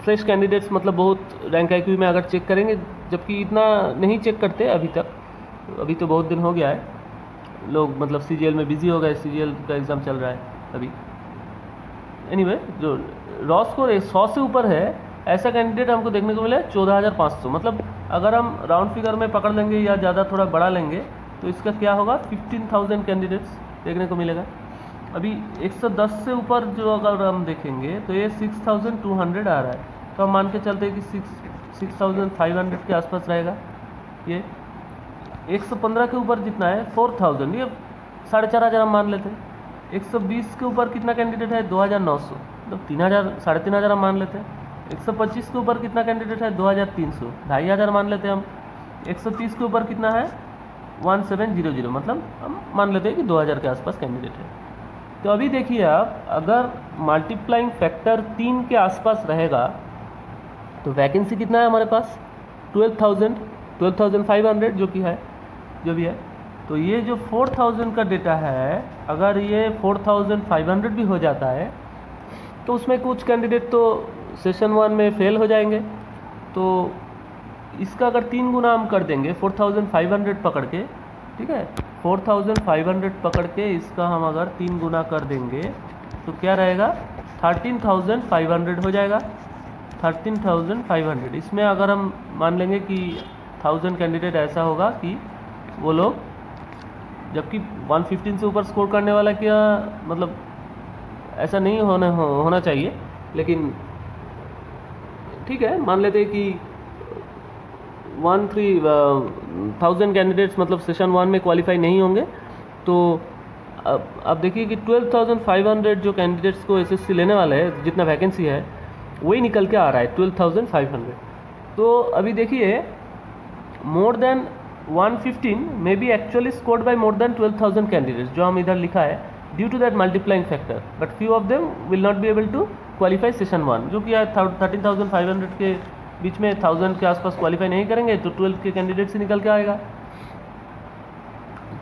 फ्रेश कैंडिडेट्स मतलब बहुत रैंक IQ में अगर चेक करेंगे, जबकि इतना नहीं चेक करते अभी तक, अभी तो बहुत दिन हो गया है, लोग मतलब CGL में बिजी हो गए, CGL का एग्ज़ाम चल रहा है अभी। एनीवे जो रॉ स्कोर 100 से ऊपर है ऐसा कैंडिडेट हमको देखने को मिला है 14,500। मतलब अगर हम राउंड फिगर में पकड़ लेंगे या ज़्यादा थोड़ा बड़ा लेंगे तो इसका क्या होगा, 15,000 कैंडिडेट्स देखने को मिलेगा। अभी 110 से ऊपर जो अगर हम देखेंगे तो ये 6,200 आ रहा है, तो हम मान के चलते हैं कि 6,500 के आसपास रहेगा। ये 115 के ऊपर जितना है 4,000, ये 4,500 हम मान लेते हैं। 120 के ऊपर कितना कैंडिडेट है 2,900, मतलब 3,000 3,500 हम मान लेते हैं। 125 के ऊपर कितना कैंडिडेट है 2,300, 2,500 मान लेते हैं हम। 130 के ऊपर कितना है 1,700, मतलब हम मान लेते हैं कि 2,000 के आसपास कैंडिडेट है। तो अभी देखिए आप, अगर मल्टीप्लाइंग फैक्टर 3 के आसपास रहेगा तो वैकेंसी कितना है हमारे पास 12,500 जो भी है। तो ये जो 4,000 का डेटा है, अगर ये 4,500 भी हो जाता है तो उसमें कुछ कैंडिडेट तो सेशन 1 में फेल हो जाएंगे। तो इसका अगर 3 गुना हम कर देंगे 4,500 पकड़ के, ठीक है, 4,500 पकड़ के इसका हम अगर 3 गुना कर देंगे तो क्या रहेगा 13,500 हो जाएगा। 13,500 इसमें अगर हम मान लेंगे कि 1000 कैंडिडेट ऐसा होगा कि वो लोग, जबकि 115 से ऊपर स्कोर करने वाला क्या मतलब ऐसा नहीं होना चाहिए, लेकिन ठीक है मान लेते हैं कि 1000 कैंडिडेट्स मतलब सेशन 1 में क्वालिफाई नहीं होंगे। तो अब देखिए कि 12,500 जो कैंडिडेट्स को SSC लेने वाले हैं, जितना वैकेंसी है वही निकल के आ रहा है 12,500। तो अभी देखिए more than 115 may be actually scored by more than 12,000 candidates, जो हम इधर लिखा है due to that multiplying factor, but few of them will not be able to qualify session 1, जो कि 13,500 के बीच में 1000 के आसपास क्वालिफाई नहीं करेंगे तो 12 के कैंडिडेट से निकल के आएगा।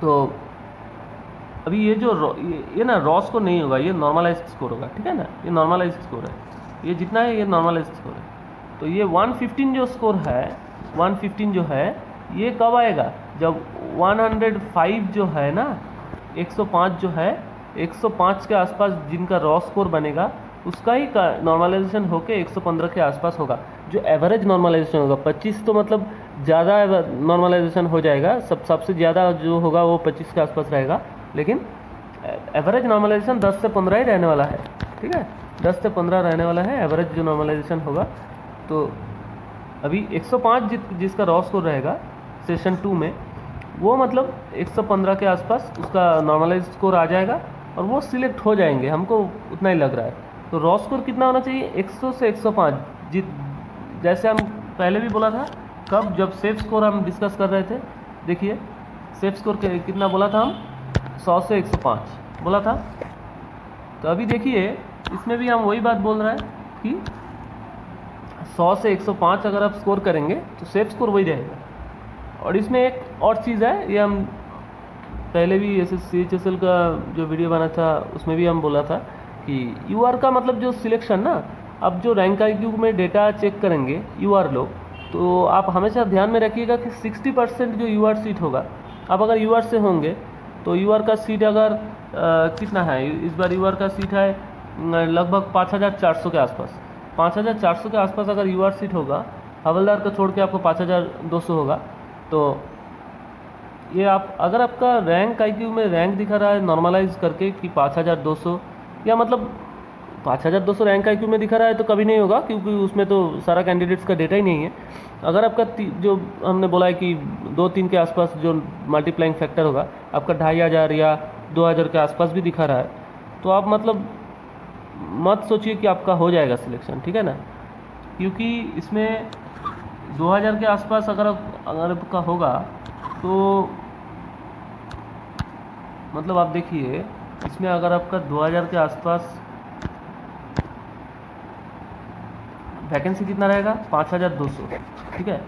तो अभी ये जो ये ना रॉ स्कोर नहीं होगा, ये नॉर्मलाइज्ड स्कोर होगा, ठीक है ना, ये नॉर्मलाइज्ड स्कोर है, ये जितना है ये नॉर्मलाइज्ड स्कोर है। तो ये 115 जो स्कोर है, 115 जो है ये कब आएगा, जब 105 जो है ना, 105 जो है, 105 के आसपास जिनका रॉ स्कोर बनेगा उसका ही नॉर्मलाइजेशन होके 115 के आसपास होगा, जो एवरेज नॉर्मलाइजेशन होगा। 25 तो मतलब ज़्यादा नॉर्मलाइजेशन हो जाएगा, सबसे ज़्यादा जो होगा वो 25 के आसपास रहेगा, लेकिन एवरेज नॉर्मलाइजेशन 10 से 15 ही रहने वाला है, ठीक है, 10 से 15 रहने वाला है एवरेज जो नॉर्मलाइजेशन होगा। तो अभी 105 जिसका रॉ स्कोर रहेगा सेशन 2 में, वो मतलब 115 के आसपास उसका नॉर्मलाइज स्कोर आ जाएगा और वो सिलेक्ट हो जाएंगे, हमको उतना ही लग रहा है। तो रॉ स्कोर कितना होना चाहिए 100 से 105, जैसे हम पहले भी बोला था, कब जब सेफ स्कोर हम डिस्कस कर रहे थे, देखिए सेफ स्कोर कितना बोला था हम, 100 से 105 बोला था। तो अभी देखिए इसमें भी हम वही बात बोल रहे हैं कि 100 से 105 अगर आप स्कोर करेंगे तो सेफ स्कोर वही रहेगा। और इसमें एक और चीज़ है, ये हम पहले भी CHSL का जो वीडियो बना था उसमें भी हम बोला था कि UR का मतलब जो सिलेक्शन ना, अब जो रैंक IQ में डेटा चेक करेंगे UR लोग, तो आप हमेशा ध्यान में रखिएगा कि 60% जो UR सीट होगा, आप अगर UR से होंगे तो UR का सीट अगर कितना है, इस बार UR का सीट है लगभग 5,400 के आसपास, 5,400 के आसपास अगर UR सीट होगा, हवलदार को छोड़ के आपको 5,200 होगा। तो ये आप अगर आपका रैंक IQ में रैंक दिखा रहा है नॉर्मलाइज करके कि 5,200 या मतलब 5,200 रैंक IQ में दिखा रहा है, तो कभी नहीं होगा क्योंकि उसमें तो सारा कैंडिडेट्स का डेटा ही नहीं है। अगर आपका जो हमने बोला है कि 2-3 के आसपास जो मल्टीप्लाइंग फैक्टर होगा, आपका 2,500 या 2,000 के आसपास भी दिखा रहा है, तो आप मतलब मत सोचिए कि आपका हो जाएगा सिलेक्शन, ठीक है ना, क्योंकि इसमें 2,000 के आसपास अगर अगर आपका होगा तो मतलब आप देखिए इसमें अगर आपका 2000 के आसपास वैकेंसी कितना रहेगा 5200, ठीक है,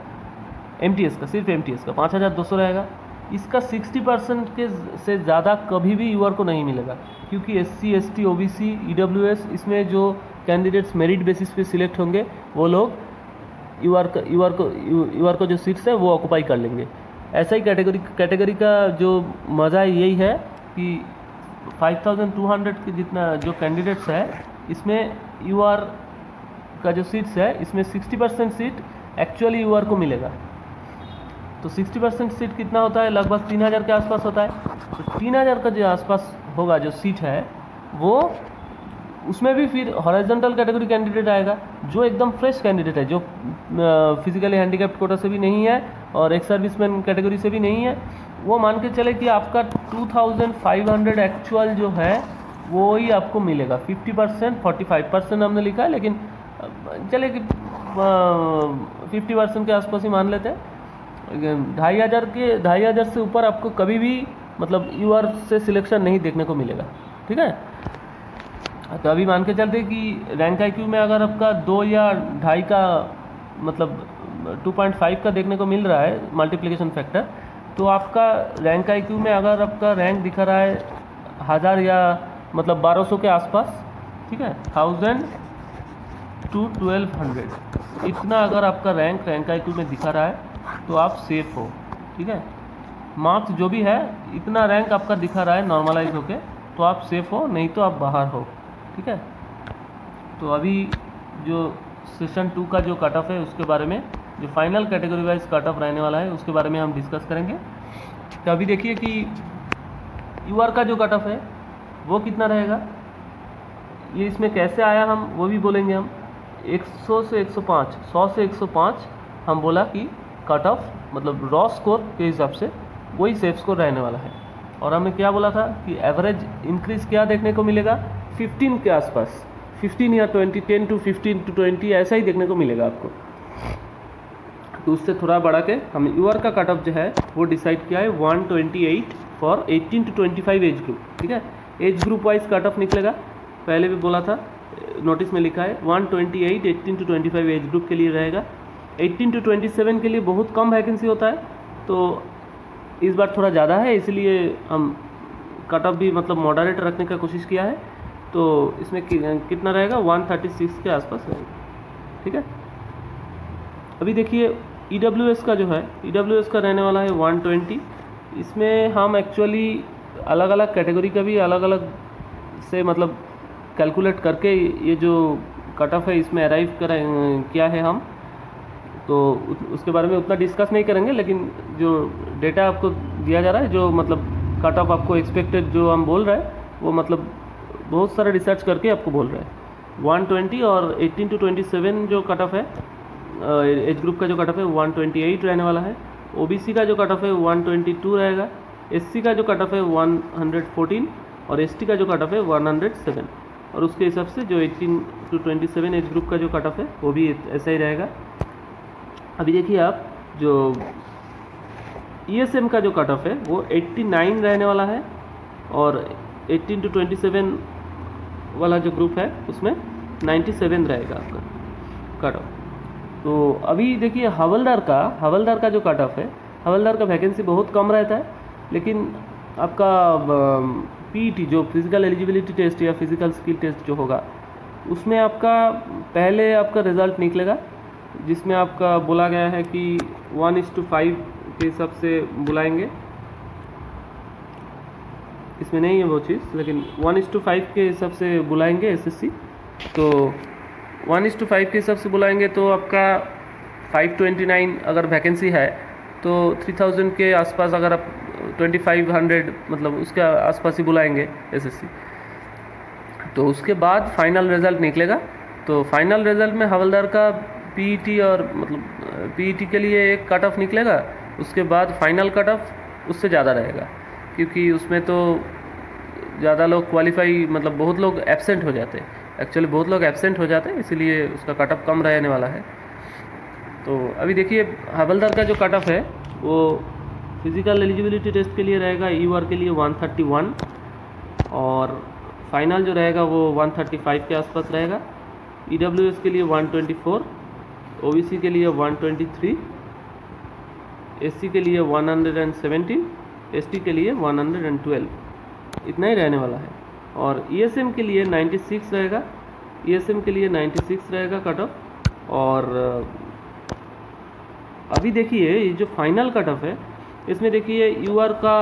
एमटीएस का, सिर्फ एमटीएस का 5200 रहेगा। इसका 60% के से ज़्यादा कभी भी यूआर को नहीं मिलेगा, क्योंकि एससी एसटी ओबीसी ईडब्ल्यूएस इसमें जो कैंडिडेट्स मेरिट बेसिस पे सिलेक्ट होंगे वो लोग यूआर को जो सीट्स है वो ऑक्यूपाई कर लेंगे। ऐसा ही कैटेगरी का जो मज़ा यही है कि 5200 के जितना जो कैंडिडेट्स है इसमें यूआर का जो सीट्स है इसमें 60% सीट एक्चुअली यूआर को मिलेगा। तो 60% सीट कितना होता है, लगभग 3000 के आसपास होता है। तो 3000 का जो आसपास होगा जो सीट है वो उसमें भी फिर हॉरिजॉन्टल कैटेगरी कैंडिडेट आएगा जो एकदम फ्रेश कैंडिडेट है, जो फिजिकली हैंडीकैप्ड कोटा से भी नहीं है और एक सर्विसमैन कैटेगरी से भी नहीं है। वो मान के चले कि आपका 2500 एक्चुअल जो है वो ही आपको मिलेगा। 50% 45% हमने लिखा है, लेकिन चले कि 50% के आसपास ही मान लेते हैं। 2500 से ऊपर आपको कभी भी मतलब यूआर से सिलेक्शन नहीं देखने को मिलेगा, ठीक है। तो अभी मान के चलते कि रैंक आईक्यू में अगर आपका 2 या 2.5 का मतलब 2.5 का देखने को मिल रहा है मल्टीप्लिकेशन फैक्टर, तो आपका रैंक आईक्यू में अगर आपका रैंक दिखा रहा है 1000 या मतलब 1200 के आसपास, ठीक है, 1000 to 1200 इतना अगर आपका रैंक आईक्यू में दिखा रहा है तो आप सेफ हो, ठीक है। मार्क्स जो भी है इतना रैंक आपका दिखा रहा है नॉर्मलाइज होके तो आप सेफ हो, नहीं तो आप बाहर हो, ठीक है। तो अभी जो सेशन 2 का जो कट ऑफ है उसके बारे में, जो final category wise cut off रहने वाला है उसके बारे में हम डिस्कस करेंगे। तो अभी देखिए कि यूआर का जो कट ऑफ है वो कितना रहेगा, ये इसमें कैसे आया हम वो भी बोलेंगे। हम 100 से 105, 100 से 105 हम बोला कि कट ऑफ मतलब रॉ स्कोर के हिसाब से वही सेफ स्कोर रहने वाला है। और हमने क्या बोला था कि एवरेज इंक्रीज क्या देखने को मिलेगा 15 के आसपास, 15 या 20, 10 to 15 to 20 ऐसा ही देखने को मिलेगा आपको। तो उससे थोड़ा बढ़ा के हम यूआर का कट ऑफ जो है वो डिसाइड किया है 128 फॉर 18 to 25 एज ग्रुप, ठीक है। Age group wise cut off निकलेगा, पहले भी बोला था, नोटिस में लिखा है 128 18 to 25 एज ग्रुप के लिए रहेगा। 18 to 27 के लिए बहुत कम वैकेंसी होता है, तो इस बार थोड़ा ज़्यादा है, इसलिए हम कट ऑफ भी मतलब मॉडरेट रखने का कोशिश किया है। तो इसमें कितना रहेगा 136 के आसपास रहेगा, ठीक है। अभी देखिए ईडब्ल्यूएस का जो है, ईडब्ल्यूएस का रहने वाला है 120। इसमें हम एक्चुअली अलग अलग कैटेगरी का भी अलग अलग से मतलब कैलकुलेट करके ये जो कट ऑफ है इसमें अराइव किया है हम, तो उसके बारे में उतना डिस्कस नहीं करेंगे, लेकिन जो डेटा आपको दिया जा रहा है, जो मतलब कट ऑफ आपको एक्सपेक्टेड जो हम बोल रहे हैं वो मतलब बहुत सारा रिसर्च करके आपको बोल रहे हैं। 120 और 18 to 27 जो कट ऑफ है एज ग्रुप का जो कट ऑफ है 128 रहने वाला है। ओबीसी का जो कट ऑफ है 122 रहेगा। एससी का जो कट ऑफ है 114 और एसटी का जो कट ऑफ है 107। और उसके हिसाब से जो 18 to 27 एज ग्रुप का जो कट ऑफ है वो भी ऐसा ही रहेगा। अभी देखिए आप जो ईएसएम का जो कट ऑफ है वो 89 रहने वाला है और 18 to 27 वाला जो ग्रुप है उसमें 97 रहेगा आपका कट ऑफ। तो अभी देखिए हवलदार का जो कट ऑफ है, हवलदार का वैकेंसी बहुत कम रहता है, लेकिन आपका पीईटी जो फिजिकल एलिजिबिलिटी टेस्ट या फिजिकल स्किल टेस्ट जो होगा उसमें आपका पहले आपका रिज़ल्ट निकलेगा, जिसमें आपका बोला गया है कि 1:5 के हिसाब से बुलाएंगे। इसमें नहीं है वो चीज़, लेकिन 1:5 के हिसाब से बुलाएंगे एसएससी। तो 1:5 के हिसाब से बुलाएंगे तो आपका 529 अगर वैकेंसी है तो 3000 के आसपास, अगर आप 2500 मतलब उसके आसपास ही बुलाएंगे एसएससी। तो उसके बाद फाइनल रिज़ल्ट निकलेगा। तो फाइनल रिज़ल्ट में हवलदार का पीईटी और मतलब पीईटी के लिए एक कट ऑफ निकलेगा, उसके बाद फाइनल कट ऑफ उससे ज़्यादा रहेगा, क्योंकि उसमें तो ज़्यादा लोग क्वालिफाई मतलब बहुत लोग एब्सेंट हो जाते हैं, एक्चुअली बहुत लोग एब्सेंट हो जाते हैं, इसीलिए उसका कट ऑफ कम रहने वाला है। तो अभी देखिए हवलदार का जो कट ऑफ है वो फिजिकल एलिजिबिलिटी टेस्ट के लिए रहेगा ईआर के लिए 131 और फाइनल जो रहेगा वो 135 के आसपास रहेगा। ईडब्ल्यूएस के लिए 124, ओबीसी के लिए 123, एससी के लिए 117, एसटी के लिए 112, इतना ही रहने वाला है। और ईएसएम के लिए 96 रहेगा, ईएसएम के लिए 96 रहेगा कट ऑफ। और अभी देखिए ये जो फाइनल कट ऑफ है इसमें देखिए यूआर का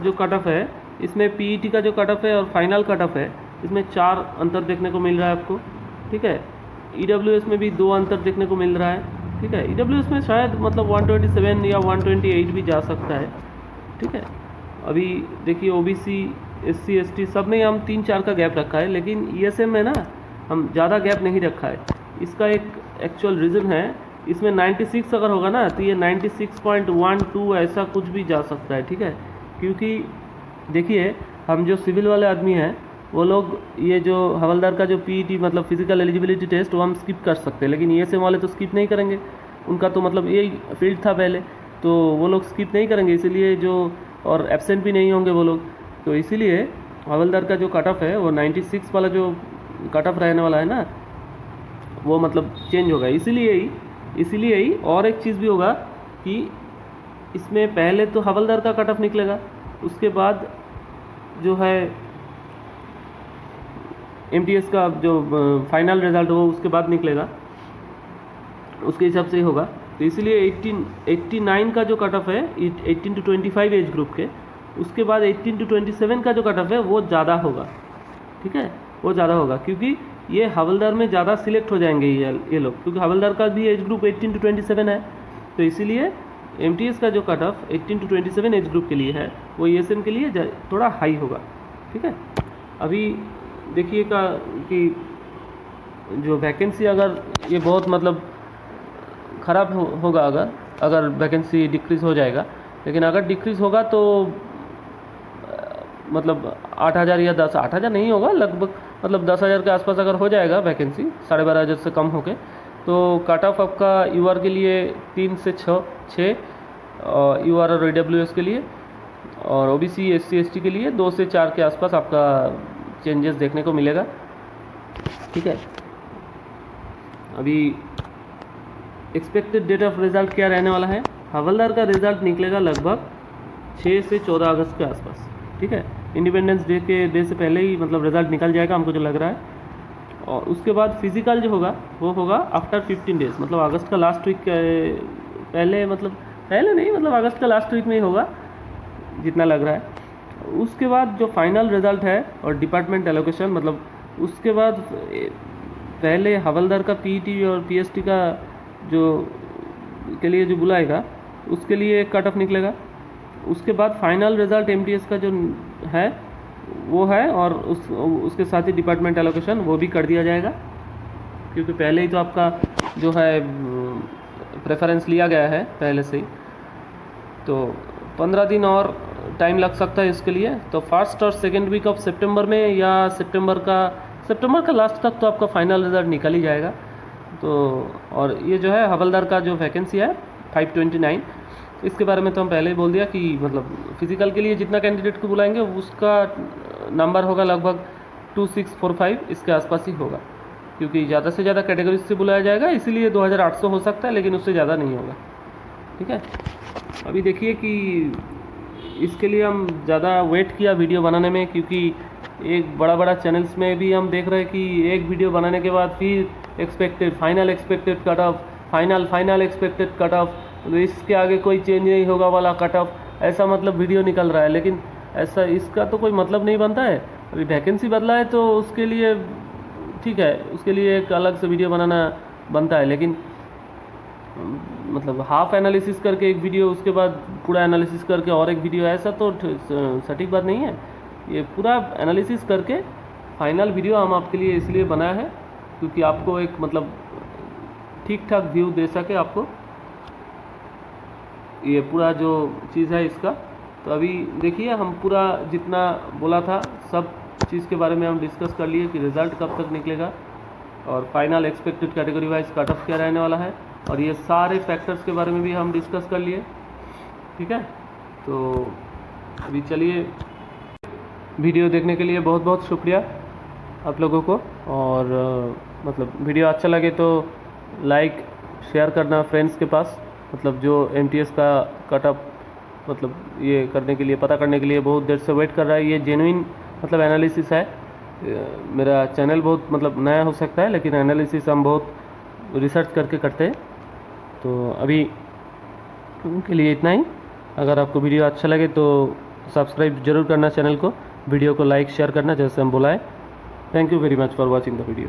जो कट ऑफ है इसमें पीईटी का जो कट ऑफ है और फाइनल कट ऑफ है इसमें 4 अंतर देखने को मिल रहा है आपको, ठीक है। ईडब्ल्यूएस में भी 2 अंतर देखने को मिल रहा है, ठीक है। ईडब्ल्यूएस में शायद मतलब 127 या 128 भी जा सकता है, ठीक है। अभी देखिए ओबीसी एससी एसटी सब में हम 3-4 का गैप रखा है, लेकिन ईएसएम में ना हम ज़्यादा गैप नहीं रखा है। इसका एक एक्चुअल रीज़न है, इसमें 96 अगर होगा ना तो ये 96.12 ऐसा कुछ भी जा सकता है, ठीक है। क्योंकि देखिए हम जो सिविल वाले आदमी हैं वो लोग ये जो हवलदार का जो पीईटी मतलब फिजिकल एलिजिबिलिटी टेस्ट वो हम स्किप कर सकते हैं, लेकिन ईएसएम वाले तो स्किप नहीं करेंगे। उनका तो मतलब यही फील्ड था पहले, तो वो लोग स्किप नहीं करेंगे, इसीलिए जो और एब्सेंट भी नहीं होंगे वो लोग। तो इसीलिए हवलदार का जो कट ऑफ है वो 96 वाला जो कट ऑफ रहने वाला है ना वो मतलब चेंज होगा। इसीलिए ही और एक चीज़ भी होगा कि इसमें पहले तो हवलदार का कट ऑफ निकलेगा, उसके बाद जो है एमटीएस का जो फाइनल रिजल्ट हो उसके बाद निकलेगा, उसके हिसाब से ही होगा। तो इसलिए 89 का जो कट ऑफ है 18 to 25 एज ग्रुप के, उसके बाद 18 to 27 का जो कट ऑफ है वो ज़्यादा होगा, ठीक है, वो ज़्यादा होगा क्योंकि ये हवलदार में ज़्यादा सिलेक्ट हो जाएंगे ये लोग, क्योंकि हवलदार का भी एज ग्रुप 18 to 27 है। तो इसीलिए एमटीएस का जो cut off 18 to 27 age group के लिए है वो ईएसएम के लिए थोड़ा हाई होगा, ठीक है। अभी देखिए कि जो वैकेंसी अगर ये बहुत मतलब ख़राब होगा अगर वैकेंसी डिक्रीज़ हो जाएगा, लेकिन अगर डिक्रीज़ होगा तो मतलब 8,000 या 8,000 नहीं होगा, लगभग मतलब 10,000 के आसपास अगर हो जाएगा वैकेंसी 12,500 से कम होके, तो कट ऑफ आपका यूआर के लिए 3 से 6 यूआर और ईडब्ल्यूएस के लिए, और ओबीसी एससी एसटी के लिए 2 से 4 के आसपास आपका चेंजेस देखने को मिलेगा, ठीक है। अभी एक्सपेक्टेड डेट ऑफ रिज़ल्ट क्या रहने वाला है, हवलदार का रिज़ल्ट निकलेगा लगभग 6 से 14 अगस्त के आसपास, ठीक है। इंडिपेंडेंस डे के डे से पहले ही मतलब रिज़ल्ट निकल जाएगा हमको जो लग रहा है। और उसके बाद फिजिकल जो होगा वो होगा आफ्टर 15 डेज़, मतलब अगस्त का लास्ट वीक पहले नहीं मतलब अगस्त का लास्ट वीक में ही होगा जितना लग रहा है। उसके बाद जो फाइनल रिज़ल्ट है और डिपार्टमेंट एलोकेशन, मतलब उसके बाद पहले हवलदार का पीईटी और पीएसटी का जो के लिए जो बुलाएगा उसके लिए एक कट ऑफ निकलेगा। उसके बाद फाइनल रिज़ल्ट एमटीएस का जो है वो है, और उसके साथ ही डिपार्टमेंट एलोकेशन वो भी कर दिया जाएगा, क्योंकि पहले ही तो आपका जो है प्रेफरेंस लिया गया है पहले से ही। तो 15 दिन और टाइम लग सकता है इसके लिए। तो फर्स्ट और सेकेंड वीक ऑफ सितंबर में या सितंबर का लास्ट तक तो आपका फाइनल रिज़ल्ट निकल ही जाएगा। तो और ये जो है हवलदार का जो वैकेंसी है 529, इसके बारे में तो हम पहले ही बोल दिया कि मतलब फिजिकल के लिए जितना कैंडिडेट को बुलाएंगे उसका नंबर होगा लगभग 2645 इसके आसपास ही होगा, क्योंकि ज़्यादा से ज़्यादा कैटेगरी से बुलाया जाएगा, इसीलिए 2800 हो सकता है, लेकिन उससे ज़्यादा नहीं होगा, ठीक है। अभी देखिए कि इसके लिए हम ज़्यादा वेट किया वीडियो बनाने में, क्योंकि एक बड़ा चैनल्स में भी हम देख रहे हैं कि एक वीडियो बनाने के बाद फिर final expected cut off, final expected cut off, तो इसके आगे कोई चेंज नहीं होगा वाला कट ऑफ, ऐसा मतलब वीडियो निकल रहा है। लेकिन ऐसा इसका तो कोई मतलब नहीं बनता है। अभी वैकेंसी बदला है तो उसके लिए ठीक है, उसके लिए एक अलग से वीडियो बनाना बनता है, लेकिन मतलब हाफ एनालिसिस करके एक वीडियो, उसके बाद पूरा एनालिसिस करके और एक वीडियो, ऐसा तो सटीक बात नहीं है। ये पूरा एनालिसिस करके फाइनल वीडियो हम आपके लिए इसलिए बनाया है क्योंकि आपको एक मतलब ठीक ठाक व्यू दे सके आपको ये पूरा जो चीज़ है इसका। तो अभी देखिए हम पूरा जितना बोला था सब चीज़ के बारे में हम डिस्कस कर लिए कि रिज़ल्ट कब तक निकलेगा और final expected category wise cut off क्या रहने वाला है, और ये सारे फैक्टर्स के बारे में भी हम डिस्कस कर लिए। ठीक है, तो अभी चलिए, वीडियो देखने के लिए बहुत बहुत शुक्रिया आप लोगों को। और मतलब वीडियो अच्छा लगे तो लाइक शेयर करना फ्रेंड्स के पास। मतलब जो MTS का कट ऑफ मतलब ये करने के लिए, पता करने के लिए बहुत देर से वेट कर रहा है, ये जेन्युइन मतलब एनालिसिस है। मेरा चैनल बहुत मतलब नया हो सकता है, लेकिन एनालिसिस हम बहुत रिसर्च करके करते हैं। तो अभी उनके लिए इतना ही। अगर आपको वीडियो अच्छा लगे तो सब्सक्राइब जरूर करना चैनल को, वीडियो को लाइक शेयर करना जैसे हम बुलाएं। Thank you very much for watching the video.